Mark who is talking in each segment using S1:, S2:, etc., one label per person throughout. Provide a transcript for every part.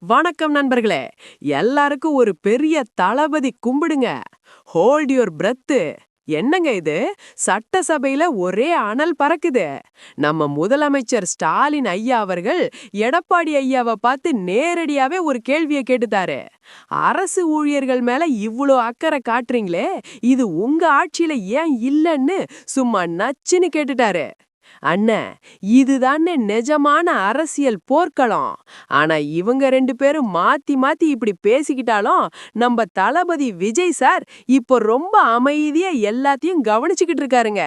S1: வணக்கம் நண்பர்களே. எல்லாருக்கும் ஒரு பெரிய தளபதி கும்பிடுங்க. Hold your breadth. என்னங்க இது? சட்டசபையில ஒரே அனல் பறக்குது. நம்ம முதலமைச்சர் ஸ்டாலின் ஐயா அவர்கள் எடப்பாடி ஐயாவை பார்த்து நேரடியாவே ஒரு கேள்வியை கேட்டுட்டாரு. அரசு ஊழியர்கள் மேல இவ்ளோ அக்கறை காட்டுறீங்களே, இது உங்க ஆட்சியில ஏன் இல்லன்னு சும்மா நச்சுன்னு கேட்டுட்டாரு. அண்ணே, இதுதானே நிஜமான அரசியல் போர்க்களம். ஆனா இவங்க ரெண்டு பேரும் மாத்தி மாத்தி இப்படி பேசிக்கிட்டாலும் நம்ம தளபதி விஜய் சார் இப்போ ரொம்ப அமைதியா எல்லாத்தையும் கவனிச்சுக்கிட்டு இருக்காருங்க.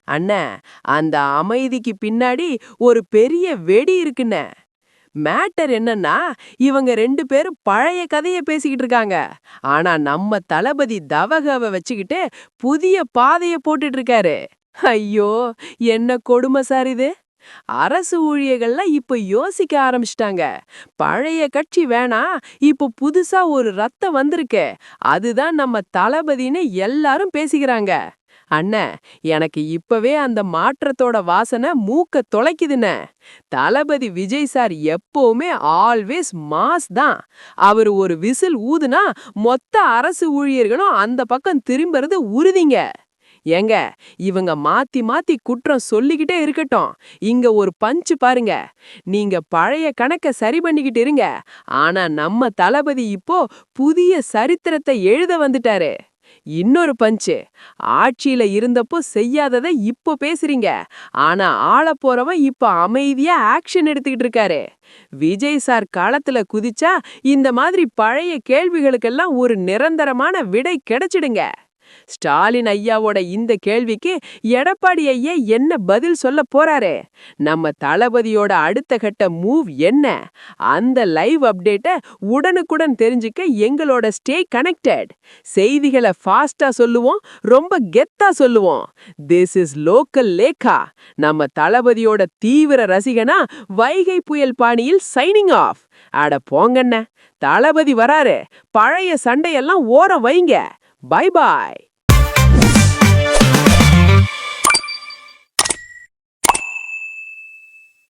S1: அண்ணே, அந்த அமைதிக்கு பின்னாடி ஒரு பெரிய வெடி இருக்குண்ணே. மேட்டர் என்னன்னா, இவங்க ரெண்டு பேரும் பழைய கதைய பேசிக்கிட்டு இருக்காங்க. ஆனா நம்ம தளபதி தவகவை வச்சுக்கிட்டு புதிய பாதைய போட்டுட்டு இருக்காரு. ஐயோ, என்ன கொடுமை சார் இது. அரசு ஊழியர்கள்லாம் இப்ப யோசிக்க ஆரம்பிச்சிட்டாங்க. பழைய கட்சி வேணா, இப்போ புதுசா ஒரு ரத்தம் வந்திருக்கு, அதுதான் நம்ம தளபதின்னு எல்லாரும் பேசிக்கிறாங்க. அண்ணே, எனக்கு இப்பவே அந்த மாற்றத்தோட வாசனை மூக்க தொலைக்குதுண்ணே. தளபதி விஜய் சார் எப்பவுமே ஆல்வேஸ் மாஸ் தான். அவரு ஒரு விசில் ஊதுனா மொத்த அரசு ஊழியர்களும் அந்த பக்கம் திரும்புறது உறுதிங்க. ஏங்க, இவங்க மாத்தி மாத்தி குற்றம் சொல்லிக்கிட்டே இருக்கட்டும். இங்க ஒரு பஞ்ச் பாருங்க. நீங்க பழைய கணக்க சரி பண்ணிக்கிட்டு இருங்க. ஆனா நம்ம தளபதி இப்போ புதிய சரித்திரத்தை எழுத வந்துட்டாரு. இன்னொரு பஞ்சு. ஆட்சியில இருந்தப்போ செய்யாததை இப்போ பேசுறீங்க. ஆனா ஆள போறவன் இப்ப அமைதியா ஆக்ஷன் எடுத்துக்கிட்டு இருக்காரு. விஜய் சார் களத்துல குதிச்சா இந்த மாதிரி பழைய கேள்விகளுக்கெல்லாம் ஒரு நிரந்தரமான விடை கிடைச்சிடுங்க. ஸ்டாலின் ஐயாவோட இந்த கேள்விக்கு எடப்பாடி ஐயா என்ன பதில் சொல்ல போறாரு? நம்ம தளபதியோட அடுத்த கட்ட மூவ் என்ன? அந்த லைவ் அப்டேட்டை உடனுக்குடன் தெரிஞ்சுக்க எங்களோட ஸ்டே கனெக்டட். செய்திகளை ஃபாஸ்டா சொல்லுவோம், ரொம்ப கெத்தா சொல்லுவோம். திஸ் இஸ் லோக்கல் லேக்கா. நம்ம தளபதியோட தீவிர ரசிகனா வைகை புயல் பாணியில் சைனிங் ஆஃப். அட போங்கண்ண, தளபதி வராரு. பழைய சண்டையெல்லாம் ஓரம் வைங்க. Bye bye.